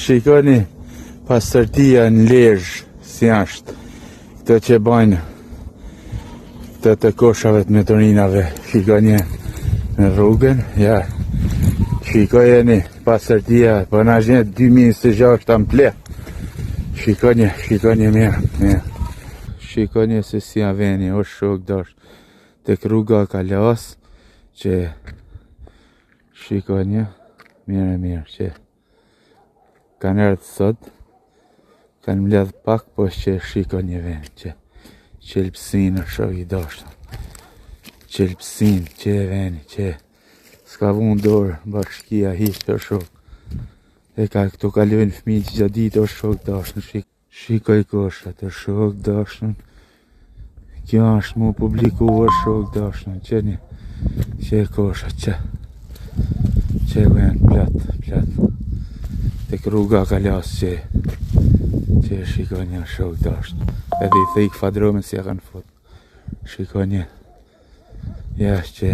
shikoni pastërtia në Lezhë, si ashtë. Këto që bajnë të koshave të motorinave, shikoni në rrugën, ja. Shikojeni pastërtia, po na gjenë 2026 të mple. Shikoni mirë. Shikoni se si aveni, o shok dash, tek rruga Kalas, që shikoni mirë që kanë ardhur sot, kanë mbledh pak, po që shikoni vend që qelpsin o shok i dashur. Qelpsin që veni që s'ka vun dorë bashkia hiq o shok. E ka këtu kalojnë fëmijë që gjatë ditë o shok dashur. Shikoj koshat o shok dashur. Kjo është mu publiku o shok dashur. Qeni që koshat që vjen plot. Tek rruga Kalas që shikoni o shok dashur. Edhe i thej këfadrome si ja kanë fut. Shikoni. Ja që